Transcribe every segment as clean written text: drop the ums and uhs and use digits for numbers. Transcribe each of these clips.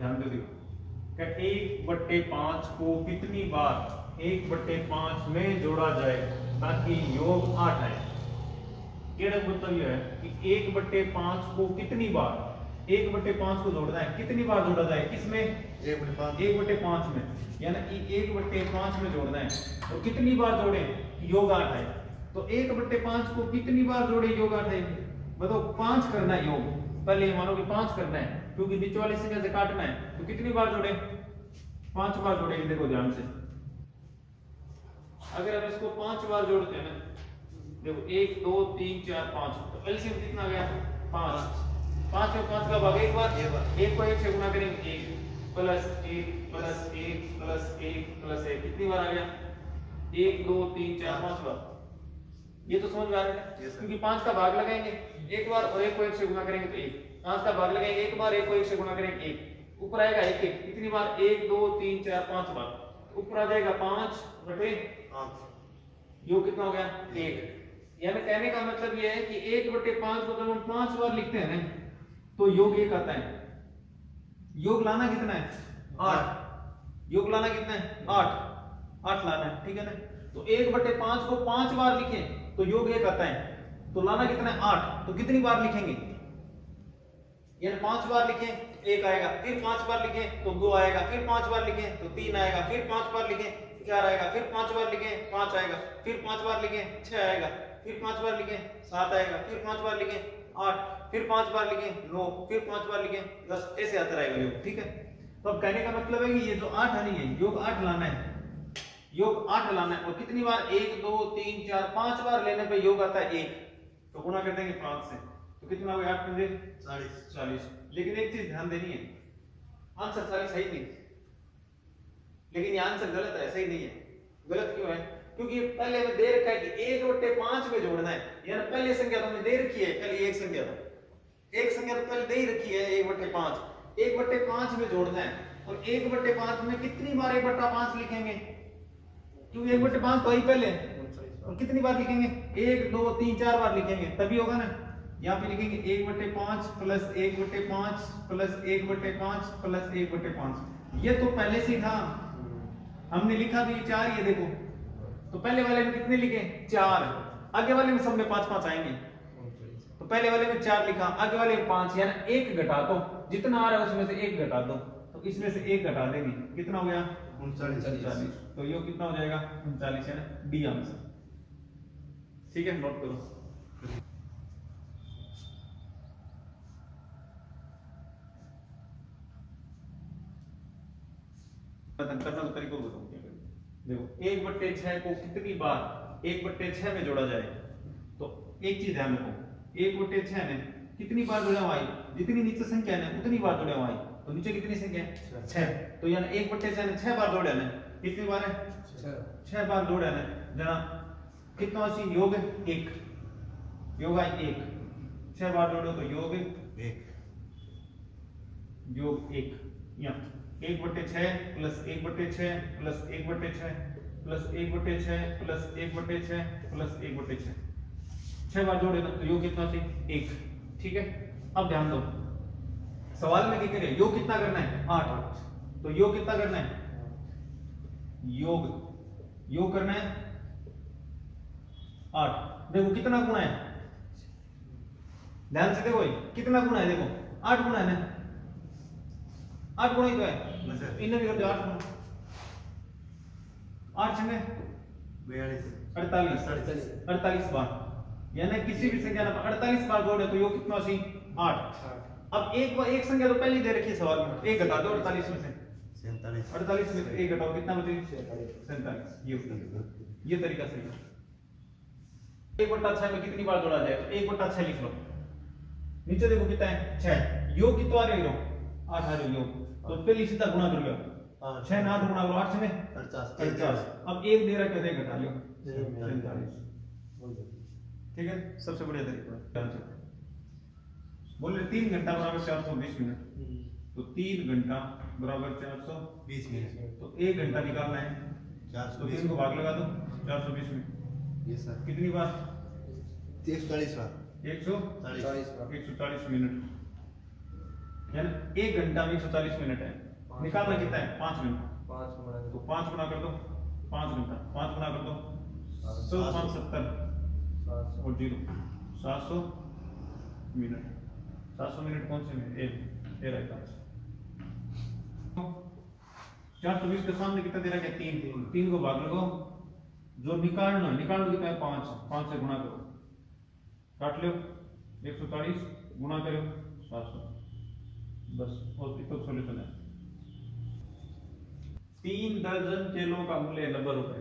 ध्यान दो, देखो 1/5 को कितनी बार 1/5 में जोड़ा जाए ताकि योग 8 आए। कहने का मतलब यह है कि 1/5 को कितनी बार 1/5 को जोड़ना है, कितनी बार जोड़ा जाए, किसमें 1/5 में, यानी कि 1/5 में जोड़ना है तो कितनी बार जोड़े योग 8 आए। तो 1/5 को कितनी बार जोड़े योग 8 आए, बताओ। 5 करना है योग, पहले मानो कि 5 करना है क्योंकि बीच वाली संख्या से काटना है, तो कितनी बार जोड़े 5 बार जोड़ेंगे। देखो ध्यान से, अगर हम इसको 5 बार जोड़ते हैं ना, देखो 1 2 3 4 5, तो एलसीएम कितना गया 5। 5 में 5 का भाग एक बार, 1 को 1 से गुना करेंगे 1 प्लस 1 प्लस 1 प्लस 1 प्लस 1, कितनी बार आ गया 1 2 3 4 5 बार। ये तो समझ में आ रहा है क्योंकि 5 का भाग लगाएंगे एक बार और 1 को 1 से गुना करेंगे तो 1, 5 का भाग लगाएंगे एक बार, 1 को 1 से गुना करेंगे 1, ऊपर आएगा 1 1, कितनी बार 1 2 3 4 5 बार, ऊपर आ जाएगा 5/5, योग कितना हो गया 1। यानी कहने का मतलब ये है कि 1/5 को जब हम 5 बार लिखते हैं ना तो योग 1 आता है। योग लाना कितना है 8, योग लाना कितना है 8 लाना है, ठीक है ना। तो 1/5 को 5 बार लिखें तो योग 1 आता है, तो लाना कितना है 8, तो कितनी बार लिखेंगे, यानी 5 बार लिखें 1 आएगा, फिर 5 बार लिखें तो 2 आएगा, फिर 5 बार लिखें तो 3 आएगा, फिर 5 बार लिखें 4 आएगा, फिर 5 बार लिखें 5 आएगा, फिर 5 बार लिखें 6 आएगा, फिर 5 बार लिखें 7 आएगा, फिर 5 बार लिखें 8, फिर 5 बार लिखें 9, फिर 5 बार लिखें 10, ऐसे आता रहेगा योग, ठीक है। तो अब कहने का मतलब है कि ये जो 8 है नहीं है, योग 8 लाना है, योग 8 लाना है। और कितनी बार 1 2 3 4 5 बार लेने पे योग आता है 1, तो गुना कर देंगे 5 से, तो कितना हो गया 8 पंजे 40। लेकिन एक चीज ध्यान देनी है, आंसर 40 है ही नहीं, लेकिन ये आंसर गलत है, सही नहीं है। गलत क्यों है, क्योंकि पहले हमें दे रखा है कि 1/5 में जोड़ना है, यानी पहले संख्या तो हमें दे रखी है, पहले एक संख्या तो पहले दे ही रखी है 1/5, 1/5 में जोड़ना है। और 1/5 में कितनी बार 1/5 लिखेंगे, क्योंकि 1/5 तो ही पहले, और कितनी बार लिखेंगे 1 2 3 4 बार लिखेंगे तभी होगा ना। यहाँ पे लिखेंगे 1/5 प्लस 1/5 प्लस 1/5 प्लस 1/5, ये तो पहले से ही था, हमने लिखा भी 4, ये देखो। तो पहले वाले में कितने लिखे 4, आगे वाले में सब में 5 5 आएंगे, तो पहले वाले में 4 लिखा, आगे वाले में 5, यानी 1 घटा दो, जितना आ रहा है उसमें से 1 घटा दो, तो इसमें से 1 घटा देंगे, कितना हो गया 39। तो ये कितना हो जाएगा 39, है ना, डी आंसर, ठीक है, नोट करो। करना तो तरीका बताऊं क्या करें। देखो 1/6 को कितनी बार 1/6 में जोड़ा जाए, तो एक चीज ध्यान रखो, 1/6 में कितनी बार जुड़ा हुआ है, जितनी नीचे संख्या है उतनी बार जुड़ा हुआ है, तो नीचे कितनी संख्या है 6, तो यानी 1/6 ने 6 बार जोड़ा है, कितनी बार है 6 बार जोड़ा है जना, कितना सी योग 1, योग है 1, 6 बार जोड़ो तो योग 1, योग 1, यहाँ 1/6 plus 1/6 plus 1/6 plus 1/6 plus 1/6 plus 1/6, 6 बार जोड़े तो योग कितना थी 1, ठीक है। अब ध्यान दो, सवाल में क्या करें, योग कितना करना है 8, तो योग कितना करना है, योग करना है 8। देखो कितना गुना है, ध्यान से देखो कितना गुना है, देखो 8 गुना है ना, 8 गुना ही तो है, इन्हें भी कर दो 8 गुना, 8 में 48 बार, यानी किसी भी संख्या में 48 बार जोड़े तो योग कितना सी 8। अब एक संख्या तो पहले दे रखी है सवाल में, 1 घटा दो 48 में से, 48 में से 1 घटाओ कितना बचे 47, ये तरीका सही है। 1/6 में कितनी बार जोड़ा जाए, तो 1/6 लिख लो, नीचे देखो कितना है 6, योग कितना आ रहे हो 8 आ रहे हो योग, तो पहले सीधा गुणा कर लो, 6 में 8 गुणा करो 8 में 50, अब 1 दे रहा है, घटा लो 47, ठीक है। सबसे बढ़िया तरीका बोल रहे 3 घंटा बराबर 420 मिनट, तो 3 घंटा बराबर 420 मिनट, तो 1 घंटा निकालना है 420, तो 3 को भाग लगा दो 420 में, ये सर कितनी बार 140 बार, 140 मिनट, यानी 1 घंटा में 140 मिनट है। निकालना कितना है? 5 घंटा। 5 गुना तो 5 गुना कर दो 5 घंटा, 5 गुना कर दो 100 5 70 और 0 700 मिनट। 700 मिनट कौन से में? ये रहता है 420 के सामने कितना दे रहा है? 3। 3 को भाग लगाओ, जो निकालना कितना है? 5 से गुणा करो, काट लो 140 गुणा करो 700, बस। और इतना सॉल्यूशन है। 3 दर्जन केलों का मूल्य 90 रुपए।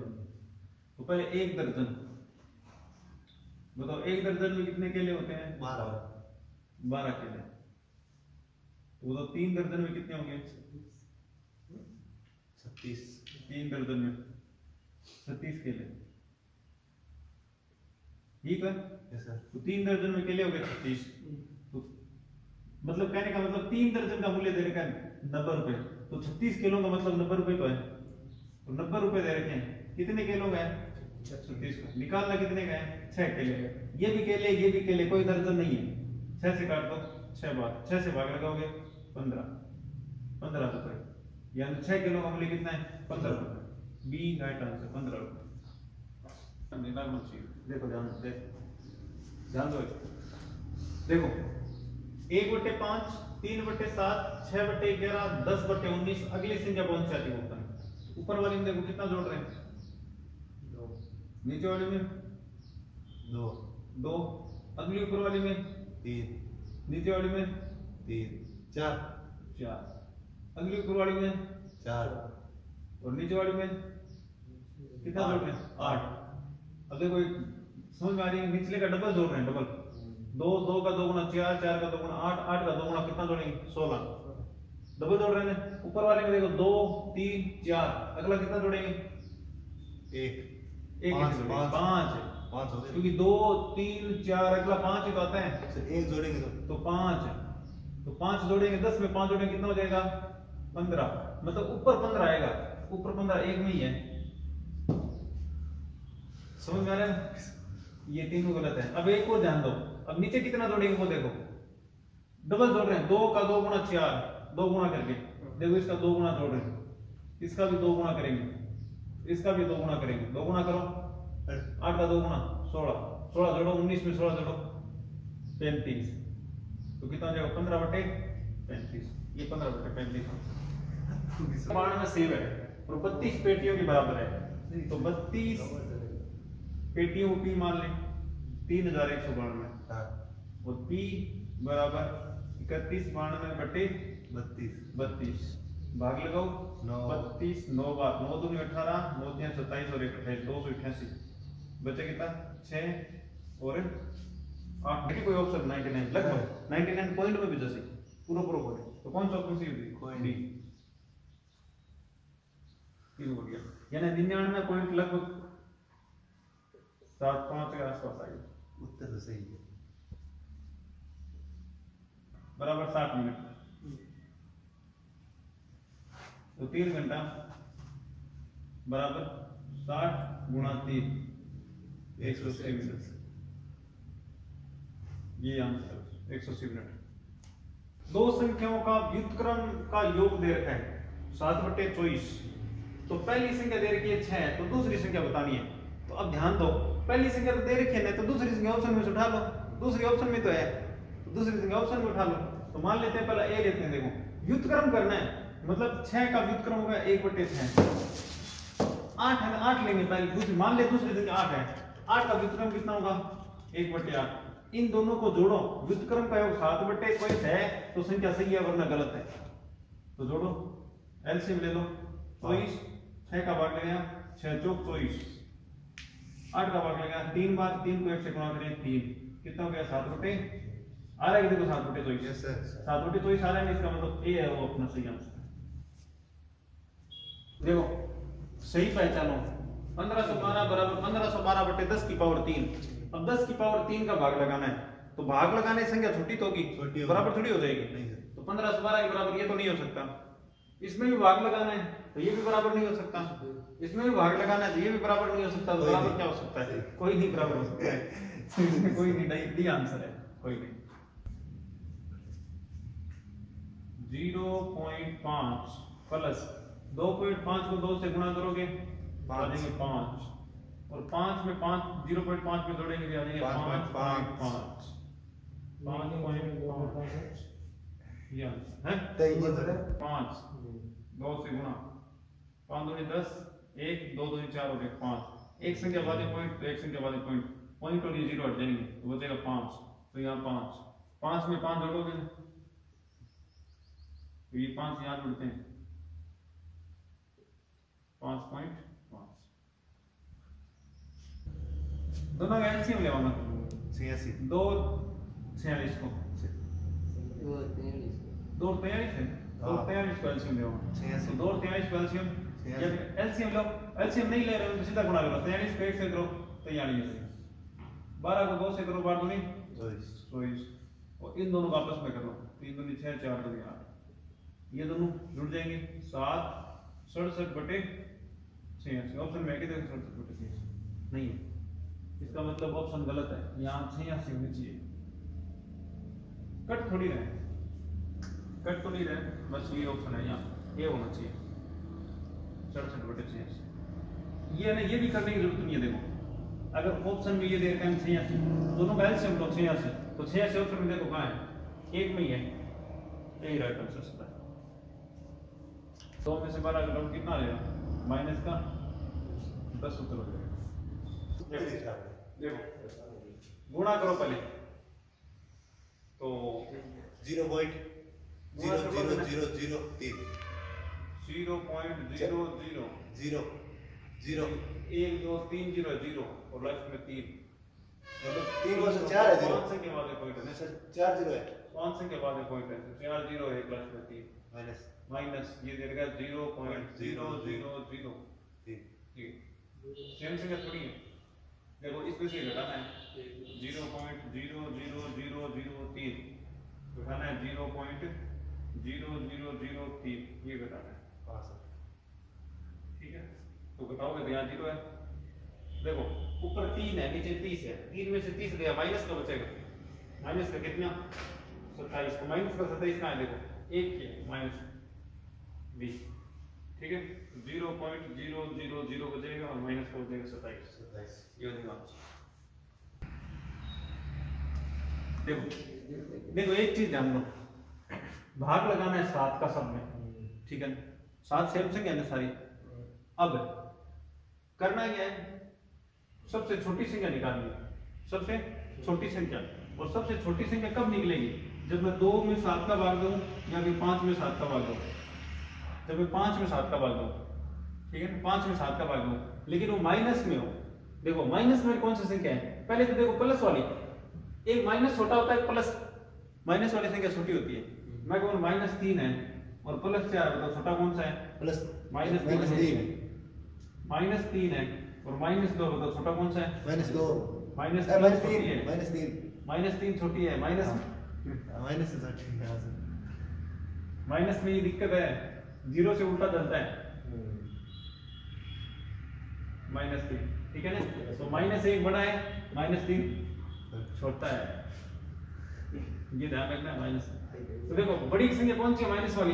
तो पहले 1 दर्जन बताओ, 1 दर्जन में कितने केले होते हैं? 12 केले। तो बताओ 3 दर्जन में कितने होंगे? 36। 3 दर्जन में 36 केले, ठीक है? तो 3 दर्जन में केले हो गए 36। तो मतलब कहने का मतलब 3 दर्जन का मूल्य दे रखा है 90 रुपए। तो 36 किलो का मतलब 90 रुपए तो है। तो 90 रुपए दे रखे हैं। कितने किलो का है? 36 का। निकालना कितने का है? 6 केले। ये भी केले, कोई दर्जन नहीं है। 6 से काट दो 6 बार, 6 से भाग लगाओगे 15 रुपए। यानी 6 किलो का मूल्य कितना है? 15 रुपए। बी राइट आंसर 15 रुपए। देखो ध्यान दो, देखो 1/5, 3/7, 6/11, 10/19। अगली संख्या कौन सी आती है? ऊपर वाली में देखो कितना जोड़ रहे हैं? 2। नीचे वाली में 2। अगली ऊपर वाली में 3। नीचे वाली में 3 4। अगली ऊपर वाली में 4 और नीचे वाली में कितना जोड़ रहे हैं? 8। अब देखो समझ में आ रही है? निचले का डबल जोड़ रहे हैं, डबल। 2 का 2 गुना 4, 4 का 2 गुना 8, 8 का 2 गुना कितना जोड़ेंगे? 16। डबल जोड़ रहे हैं। ऊपर वाले में देखो 2 3 4, अगला कितना जोड़ेंगे? 1 5 हो गए, क्योंकि 2 3 4 अगला 5 ही तो आता है। तो 1 जोड़ेंगे तो 5 जोड़ेंगे, 10 में 5 जोड़ेंगे कितना हो जाएगा? 15। मतलब ऊपर 15 आएगा, ऊपर 15 1 में ही है। समझ में आ रहा है? ये तीनों गलत है। अब एक और ध्यान दो, अब नीचे कितना जोड़ेंगे वो देखो, डबल जोड़ रहे हैं। 2 का 2 गुना 4, 2 गुना करके देखो, इसका 2 गुना जोड़ रहे हैं, इसका भी 2 गुना करेंगे, इसका भी 2 गुना करेंगे। 2 गुना करो 8 का 2 गुना 16, 16 जोड़ो 19 में 16 जोड़ो 35। तो कितना हो जाएगा? 15/35। ये 15/35 बाण में सेव है और 32 पेटियों के बराबर है। तो 32 पेटियों को P मान लें 3192 और P बराबर 3192/32। भाग लगाओ 32 9 बार 9 दूनी 18, 9 3 27 और 1 28, 288। बचे कितना? 6 और 8। देखिए कोई ऑप्शन 99 लगभग 99 पॉइंट में भी जैसे पूरा पॉइंट। तो कौन सा ऑप्शन सही होगी? डी। तीन हो गया, यानी 99 पॉइंट लगभग 7.5 के आसपास आई। उत्तर तो सही है। बराबर 60 मिनट। तो 3 घंटा बराबर 60 गुणा 3 180 मिनट। ये आंसर 180 मिनट। दो संख्याओं का व्युत्क्रम का योग दे रखा है 7/24। तो पहली संख्या दे रखी है 6, तो दूसरी संख्या बतानी है। तो अब ध्यान दो, पहली संख्या तो दे रखी है ना, तो दूसरी संख्या ऑप्शन में से उठा लो। दूसरी ऑप्शन में तो है, तो दूसरी संख्या ऑप्शन में उठा लो। तो मान लेते हैं पहले ए लेते हैं। देखो व्युत्क्रम करना है, मतलब 6 का व्युत्क्रम होगा 1/6। 8 है ना, 8 लेंगे पहले। दूसरी मान ले दूसरी संख्या 8 है, 8 का व्युत्क्रम कितना होगा? 1/8। इन दोनों को जोड़ो, व्युत्क्रम का योग 7/24 है, तो संख्या सही है वरना गलत है। तो जोड़ो, एलसीएम ले लो। 24 6 का भाग लगेगा 6 चौक 24, 8 का भाग लगेगा 3 बार, 3 को 1 से गुणा करें 3, कितना हो गया? 7/, आ रहा है देखो 7/24। यस सर, 7/24 आ रहा है, इसका मतलब ए है वो अपना सही आंसर। देखो सही पहचानो, 1512 बराबर 1512/10 की पावर 3। अब 10 की पावर 3 का भाग लगाना है, तो भाग लगाने संख्या छोटी तो होगी, बराबर थोड़ी हो जाएगी। नहीं सर, तो 1512 के बराबर ये तो नहीं हो सकता। इसमें भी भाग लगाना है तो ये भी बराबर नहीं हो सकता। इसमें भी भाग लगाना है तो ये भी बराबर नहीं हो सकता। तो बराबर क्या हो सकता है? कोई नहीं बराबर हो सकता है। कोई नहीं, डी आंसर है, कोई नहीं। 0.5 प्लस 2.5 को 2 से गुणा करोगे आ जाएंगे 5 और 5 में 5 0.5 में जोड़ेंगे आ जाएंगे 5.5 ये है 5 2 से गुणा 5 दूनी 10 1 2 दूनी 4 हो गए 5 एक संख्या वाले पॉइंट तो एक संख्या वाले पॉइंट पॉइंट और ये 0 हट जाएंगे तो बचेगा 5 तो यहाँ 5 में 5 जोड़ोगे तो ये 5 यहाँ जुड़ते हैं 5.5 दोनों का एलसीएम लेवाना 86 2 46 को 2 43 है 2 43 को एलसीएम लेवाना 86 तो 2 43 को एलसीएम एलसीएम लो एलसीएम नहीं ले रहे हो तो सीधा गुणा करो 43 को 1 से करो तो यहाँ नहीं है 12 को 2 से करो 12 दूनी 24 और इन दोनों को आपस में करो 3 दूनी 6 4 दूनी 8 ये दोनों जुड़ जाएंगे 7 67 बटे 86 ऑप्शन में देखो 67 बटे 86 नहीं है इसका मतलब ऑप्शन गलत है यहाँ 86 होनी चाहिए कट थोड़ी रहे कट तो नहीं रहे बस ये ऑप्शन है यहाँ ये होना चाहिए 67 बटे 86 ये नहीं ये भी करने की जरूरत नहीं है देखो अगर ऑप्शन में ये दे रखा है 86 दोनों का एलसीएम लो 86 तो 86 ऑप्शन में देखो कहाँ है एक में ही है यही राइट आंसर है 100 में से 12 का डाउन कितना आ जाएगा माइनस का 10 उत्तर हो जाएगा देखो गुणा करो पहले तो 0.00003 0.00 0 1 2 3 0 0 और लास्ट में 3 मतलब 3 वर्ष 4 है 0 5 से के बाद पॉइंट है सर 4 0 है 5 से के बाद पॉइंट है 4 0 है लास्ट में 3 माइनस ये दे रखा है 0.000 ठीक सेम से थोड़ी है देखो इसमें से घटाना है 0.00003 घटाना है 0.0003 ये घटाना है हां सर ठीक है तो घटाओगे तो यहाँ 0 है देखो ऊपर 3 है नीचे 30 है 3 में से 30 गया माइनस का बचेगा माइनस का कितना 27 को माइनस का 27 कहाँ है देखो 1 के माइनस 20 ठीक है 0.000 बचेगा और माइनस का बचेगा 27 ये हो जाएगा देखो एक चीज ध्यान दो भाग लगाना है 7 का सब में ठीक है 7 सेम से क्या सारी अब करना क्या है सबसे छोटी संख्या निकालनी है सबसे छोटी संख्या और सबसे छोटी संख्या कब निकलेगी जब मैं 2 में 7 का भाग दूं या फिर 5 में 7 का भाग दूं जब मैं 5 में 7 का भाग दूं ठीक है 5 में 7 का भाग दूं लेकिन वो माइनस में हो देखो माइनस में कौन सी संख्या है पहले तो देखो प्लस वाली एक माइनस छोटा होता है प्लस माइनस वाली संख्या छोटी होती है मैं कहूँ -3 है और +4 बताओ छोटा कौन सा है प्लस -3 है -3 है और -2 बताओ छोटा कौन सा है -2 -3 छोटी है माइनस माइनस से ठीक है सर माइनस में ये दिक्कत है 0 से उल्टा चलता है -3 ठीक है ना तो -1 बड़ा है -3 छोटा है ये ध्यान रखना माइनस तो देखो बड़ी संख्या कौन सी है माइनस वाली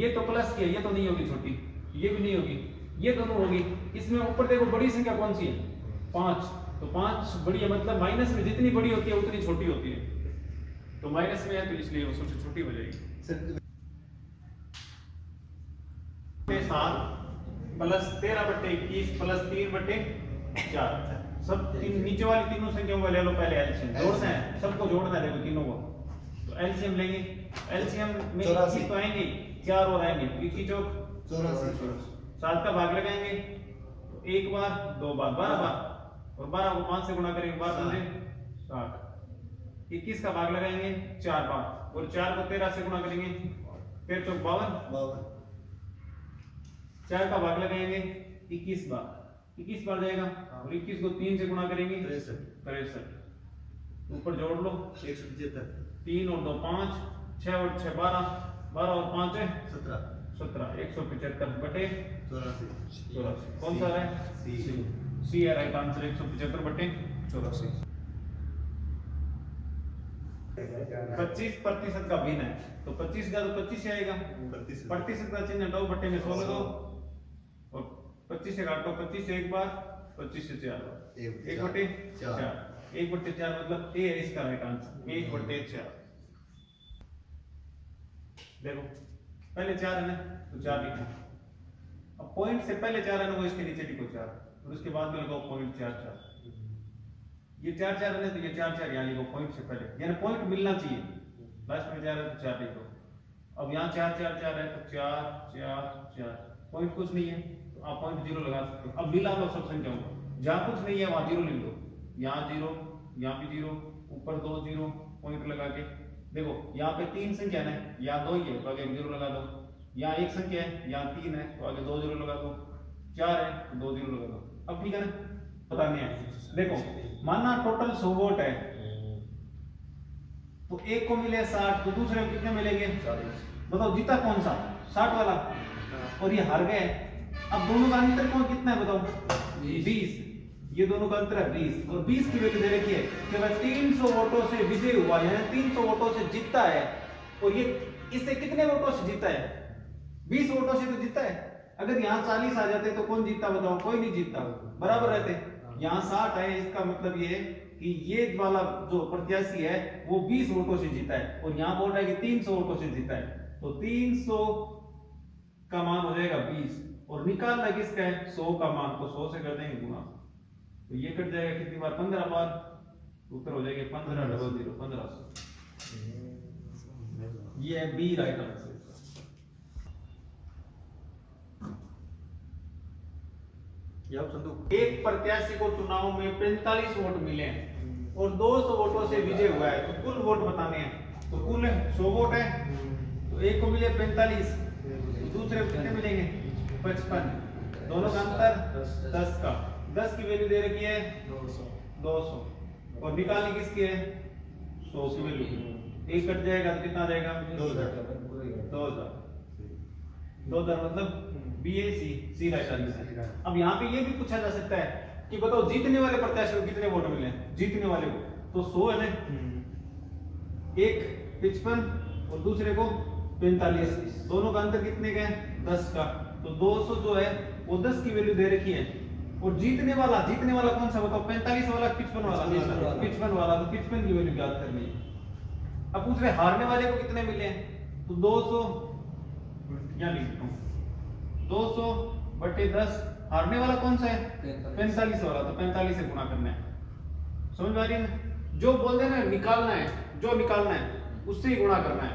ये तो प्लस की है ये तो नहीं होगी छोटी ये भी नहीं होगी ये दोनों होगी इसमें ऊपर देखो बड़ी संख्या कौन सी है 5 तो 5 बड़ी है मतलब माइनस में जितनी बड़ी होती है उतनी छोटी होती है तो माइनस में है तो इसलिए वो सबसे छोटी हो जाएगी 7 प्लस 13/21 प्लस 3/4 सब नीचे वाली तीनों संख्याओं को ले लो पहले एलसीएम जोड़ना है सबको जोड़ना है देखो तीनों को तो एलसीएम लेंगे एलसीएम में 21 तो आएंगे 4 और आएंगे 21 चौक 84 7 का भाग लगाएंगे तो एक बार दो बार 12 बार और 12 को 5 से गुणा करेंगे 12 बचे 60 21 का भाग लगाएंगे 4 बार और 4 को 13 से गुणा करेंगे 13 चौक 52 4 का भाग लगाएंगे 21 बार 21 बार जाएगा और 21 को 3 से गुणा करेंगे 63 ऊपर जोड़ लो 175 3 और 2 5 6 और 6 12 12 और 5 है 17 175 बटे 84 कौन सा है सी है राइट आंसर 175 बटे 84 25% का भिन्न है तो 25 का तो 25 ही आएगा। प्रतिशत का चिन्ह हटाओ, बट्टे में 16 दो और 25 से काटो, 25 से एक बार, 25 से 4 बार, 1/4, 1/4 मतलब ए है इसका राइट आंसर, 1/4। देखो पहले 4 है ना तो 4 लिखो, अब पॉइंट से पहले 4 है ना वो इसके नीचे लिखो 4 और उसके बाद में लगाओ पॉइंट 4 ये 4 है ना तो ये 4 यहाँ लिखो पॉइंट से पहले, यानी पॉइंट मिलना चाहिए, लास्ट में 4 है तो 4 लिखो। अब यहाँ 4 है तो 4 पॉइंट कुछ नहीं है तो आप पॉइंट 0 लगा सकते हो। अब मिला लो सब संख्याओं को, जहाँ कुछ नहीं है वहां 0 लिख दो, यहाँ 0, यहाँ भी 0, ऊपर 2 0 पॉइंट लगा के। देखो यहाँ पे 3 संख्या है, यहाँ 2 ही है तो आगे 0 लगा दो, यहाँ 1 संख्या है, यहाँ 3 है तो आगे 2 0 लगा दो, 4 है तो 2 0 लगा दो। अब ठीक है ना, पता नहीं है। देखो माना टोटल 100 वोट है तो एक को मिले 60 तो दूसरे को कितने मिलेंगे? बताओ जीता कौन सा? 60 वाला, और ये हार गए। अब दोनों का अंतर कौन कितना है बताओ? 20। ये दोनों का अंतर है 20 और 20 की वैल्यू दे रखी है कि वह 300 वोटों से विजय हुआ, यानी 300 वोटों से जीता है। और ये इससे कितने वोटों से जीता है? 20 वोटों से तो जीता है। अगर यहाँ 40 आ जाते तो कौन जीतता बताओ? कोई नहीं जीतता, बराबर रहते। यहाँ 60 है, इसका मतलब ये कि ये वाला जो प्रत्याशी है वो 20 वोटों से जीता है और यहाँ बोल रहा है कि 300 वोटों से जीता है, तो 300 का मान हो जाएगा 20 और निकालना किसका है? 100 का मान, तो 100 से कर देंगे गुना, तो ये कट जाएगा कितनी बार? 15 बार, उत्तर हो जाएगा 1500 1500। ये है बी राइट आंसर। एक प्रत्याशी को चुनाव में 45 वोट मिले हैं और 200 वोटों से विजय हुआ है, तो कुल वोट बताने हैं। तो कुल 100 वोट है तो एक को मिले 45, तो दूसरे को कितने मिलेंगे? 55, दोनों का अंतर 10 का। 10 की वैल्यू दे रखी है 200 और निकालनी किसकी है? 100 की वैल्यू। एक कट जाएगा तो कितना आ जाएगा? 2000 मतलब BAC राइट आंसर। अब यहाँ पे ये भी पूछा जा सकता है कि बताओ जीतने वाले प्रत्याशी को कितने वोट मिले? जीतने वाले को तो 100 है ना, एक 55 और दूसरे को 45, दोनों का अंतर कितने का है? 10 का। तो 200 जो है वो 10 की वैल्यू दे रखी है और जीतने वाला कौन सा बताओ? 45 वाला, 55 वाला? 55 वाला, तो 55 की वैल्यू ज्ञात करनी है। अब पूछ रहे हारने वाले को कितने मिले हैं, तो 200 यहाँ लिखता हूँ 200/10। हारने वाला कौन सा है? 45 वाला, तो 45 से गुणा करना है। समझ में आ रही है? जो बोल देना निकालना है, जो निकालना है उससे ही गुणा करना है।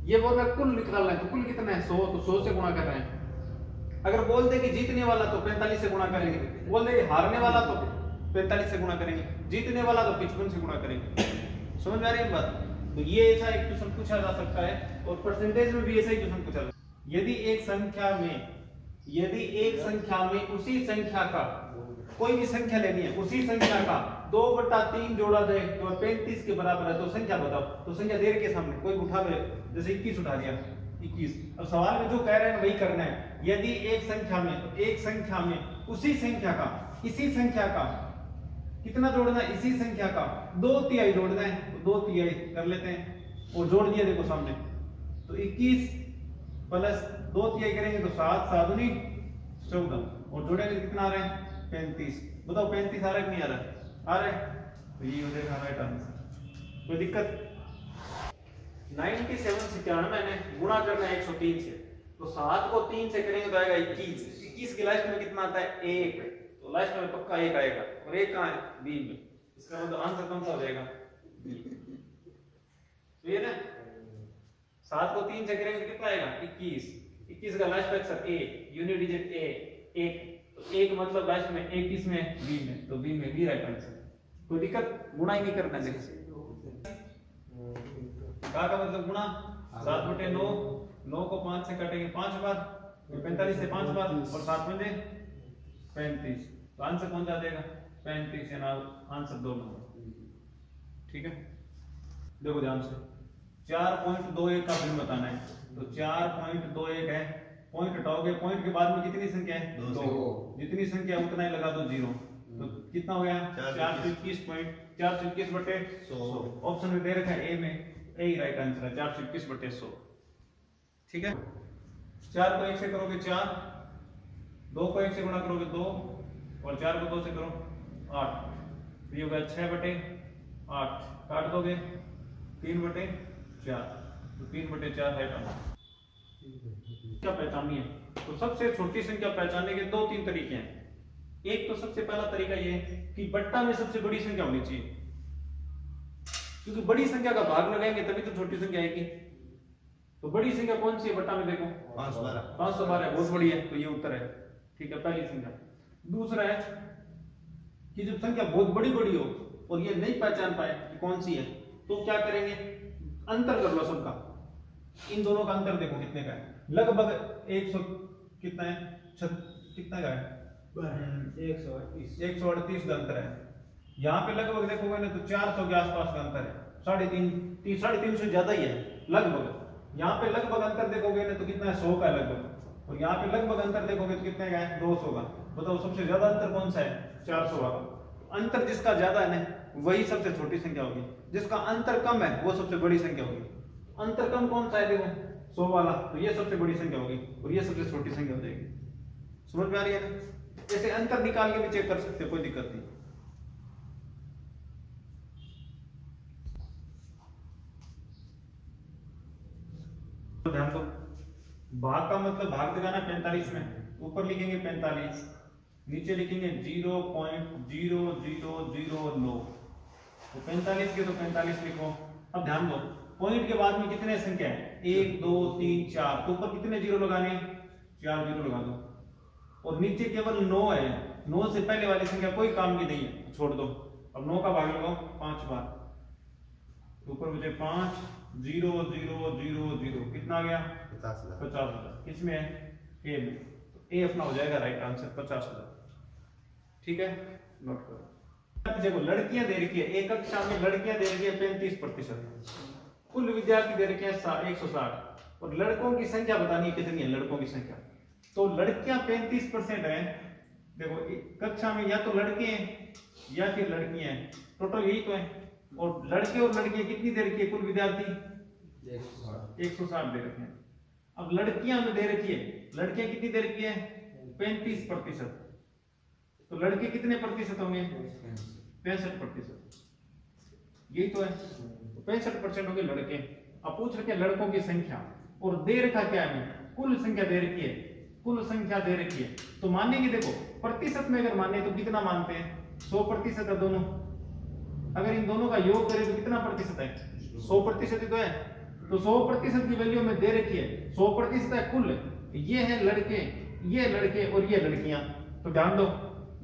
ये बोल रहा कुल निकालना है, तो कुल कितना है? 100, तो 100 से गुणा कर रहे हैं। अगर बोल दे कि जीतने वाला तो 45 से गुणा करेंगे, बोल दे कि हारने वाला तो 45 से गुणा करेंगे, जीतने वाला तो 55 से गुणा करेंगे। समझ में आ रही है बात? तो ये ऐसा एक क्वेश्चन पूछा जा सकता है और परसेंटेज में भी ऐसा ही क्वेश्चन पूछा जा सकता है। यदि एक संख्या में उसी संख्या का, कोई भी संख्या लेनी है, उसी संख्या का 2/3 जोड़ा जाए तो 35 के बराबर है, तो संख्या बताओ। तो संख्या दे रखे सामने, कोई उठा ले, जैसे 21 उठा दिया 21। अब सवाल में जो कह रहे हैं वही करना है। यदि एक संख्या में उसी संख्या का, इसी संख्या का कितना जोड़ना है? इसी संख्या का 2/3 जोड़ना है, तो 2/3 कर लेते हैं और जोड़ दिया देखो सामने, तो 21 प्लस 2/3 करेंगे तो 7 7 दूनी 14 और जोड़ेंगे कितना आ रहा है? 35। बताओ 35 आ रहा है कि नहीं आ रहा? आ रहा है, तो ये हो जाएगा राइट आंसर। कोई दिक्कत? 97 से 93 ने गुणा करना है 103 से, तो 7 को 3 से करेंगे तो आएगा 21। 21 के लास्ट में कितना आता है? 1, तो लास्ट में पक्का 1 आएगा और 1 कहाँ है? बी में। इसका मतलब आंसर कौन सा हो जाएगा? बी। तो ये ना 7 को 3 से करेंगे तो कितना आएगा? 21। 21 का लास्ट अक्षर A, यूनिट डिजिट A, 1, तो 1 मतलब लास्ट में 1 किस में? बी में, तो बी में बी राइट आंसर। कोई दिक्कत? गुणा ही नहीं करना चाहिए। का मतलब गुणा 7/9, 9 को 5 से काटेंगे 5 बार, 45 से 5 बार और 7 में 35, तो आंसर कौन सा आ जाएगा? 35 है ना, आंसर 2 नंबर। ठीक है, देखो ध्यान से 4.21 का भिन्न बताना है, तो 4.21 है, पॉइंट हटाओगे, पॉइंट के बाद में कितनी संख्या है? 2। जितनी संख्या उतना ही लगा दो 0, तो कितना हो गया 421 बटे 100। ऑप्शन में दे रखा है ए में, ए ही राइट आंसर है 421 बटे 100। ठीक है, 4 को 1 से करोगे 4, 2 को 1 से गुणा करोगे 2 और 4 को 2 से करो 8, तो ये होगा 6 बटे 8, काट दोगे 3 बटे 4, तो 3 बटे 4 राइट आंसर। क्या पहचानी है, तो सबसे छोटी संख्या पहचानने के 2-3 तरीके हैं। एक तो सबसे पहला तरीका ये है कि बट्टा में सबसे बड़ी संख्या होनी चाहिए, क्योंकि बड़ी संख्या का भाग लगाएंगे तभी तो छोटी संख्या आएगी। तो बड़ी संख्या कौन सी है बट्टा में, देखो 512 बहुत बड़ी है, तो ये उत्तर है। ठीक है, पहली संख्या। दूसरा है कि जब संख्या बहुत बड़ी बड़ी हो और ये नहीं पहचान पाए कि कौन सी है, तो क्या करेंगे, अंतर कर लो सबका, इन दोनों का अंतर देखो कितने का है, लगभग 100 कितना है, कितना का है 138 का अंतर है। यहाँ पे लगभग देखोगे ना तो 400 के आसपास का अंतर है, 350 से ज्यादा ही है लगभग। यहाँ पे लगभग अंतर देखोगे ना तो कितना है 100 का लगभग, और यहाँ पे लगभग अंतर देखोगे तो कितने का है 200 का। बताओ सबसे ज्यादा अंतर कौन सा है, 400 का। अंतर जिसका ज्यादा है ना वही सबसे छोटी संख्या होगी, जिसका अंतर कम है वो सबसे बड़ी संख्या होगी। अंतर कम कौन सा है, देखो 100 वाला, तो ये सबसे बड़ी संख्या होगी और ये सबसे छोटी संख्या हो जाएगी। समझ में आ रही है ना, ऐसे अंतर निकाल के भी चेक कर सकते हो, कोई दिक्कत नहीं। तो ध्यान दो, भाग का मतलब भाग दिखाना 45 में, ऊपर लिखेंगे 45, नीचे लिखेंगे 0.0009, तो 45 के तो 45 लिखो। अब ध्यान दो, पॉइंट के बाद में कितने संख्या है, 1 2 3 4, तो ऊपर कितने जीरो लगाने, 4 जीरो लगा दो, और नीचे केवल 9 है, 9 से पहले वाली संख्या कोई काम की नहीं है, छोड़ दो। अब 9 का भाग लगाओ 5 बार, तो ऊपर बचे 5 0 0 0 0, कितना आ गया 50,000। किसमें है, ए में, तो ए अपना हो जाएगा राइट आंसर 50,000। ठीक है, नोट करो। देखो लड़कियां दे रखी है, एक कक्षा में लड़कियां दे रखी है 35%, कुल विद्यार्थी दे रखे हैं 160, और लड़कों की संख्या बतानी है कितनी है, लड़कों की संख्या। तो लड़कियां 35% है, देखो कक्षा में या तो लड़के हैं या फिर लड़कियां हैं, टोटल यही तो है। और लड़के और लड़कियां कितनी दे रखी है, कुल विद्यार्थी 160 दे रखे हैं। अब लड़कियां में दे रखी है, लड़कियां कितनी दे रखी है 35%, तो लड़के कितने प्रतिशत होंगे 65%, यही तो है, 65% होंगे लड़के। अब पूछ रखे लड़कों की संख्या और दे रखा क्या है, कुल संख्या दे रखी है, कुल संख्या दे रखी है, तो मानेंगे देखो प्रतिशत में अगर माने तो कितना मानते हैं 100% है दोनों, अगर इन दोनों का योग करें तो कितना प्रतिशत है 100% ही तो है। तो 100% की वैल्यू में दे रखी है, 100% है कुल, ये है लड़के, ये लड़के और ये लड़कियां। तो ध्यान दो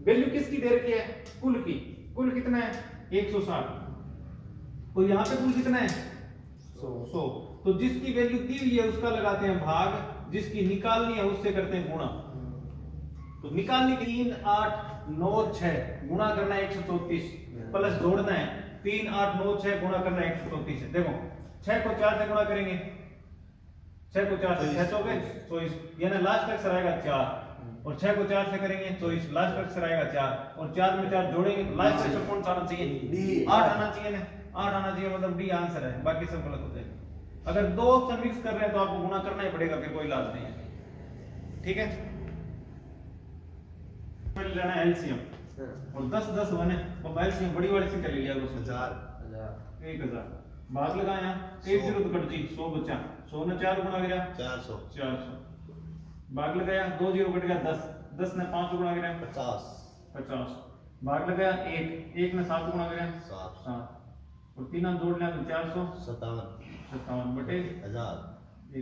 वैल्यू किसकी दे रखी है, कुल की, कुल कितना है 160, और यहाँ पे कुल कितना है 100। तो जिसकी वैल्यू दी हुई है उसका लगाते हैं भाग, जिसकी निकालनी है उससे करते हैं गुणा। तो निकालनी 3 8 9 6 गुणा करना है 134, प्लस जोड़ना है 3 8 9 6 गुणा करना है 134 है। देखो 6 को 4 से गुणा करेंगे, 6 को 4 से 6 हो गए 24, यानी लास्ट तक आएगा 4, और 6 को 4 से करेंगे 24, लास्ट तक आएगा 4, और 4 में 4 जोड़ेंगे तो लास्ट तक कौन सा आना चाहिए 8 आना चाहिए ना, 8 आना चाहिए, मतलब डी आंसर है, बाकी सब गलत हो जाएगा। अगर दो ऑप्शन मिक्स कर रहे हैं तो आपको गुणा करना ही पड़ेगा, फिर कोई इलाज नहीं है। ठीक है, लेना है एलसीएम, और 10 10 बने, तो एलसीएम बड़ी वाली संख्या ले लिया उसमें 1000 भाग लगाया 1 0 तो कट जी 100 बचा, 100 ने 4 गुणा गया 400 भाग लगाया 2 0 कट गया 10, 10 ने 5 गुणा गया 50 भाग लगाया 1 ने 7 गुणा गया 7, और 3 जोड़ लिया तो 457 बटे 1000, ये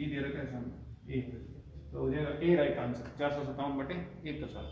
दे रखा है सामने 1, तो हो जाएगा ए राइट आंसर 457 बटे 1000।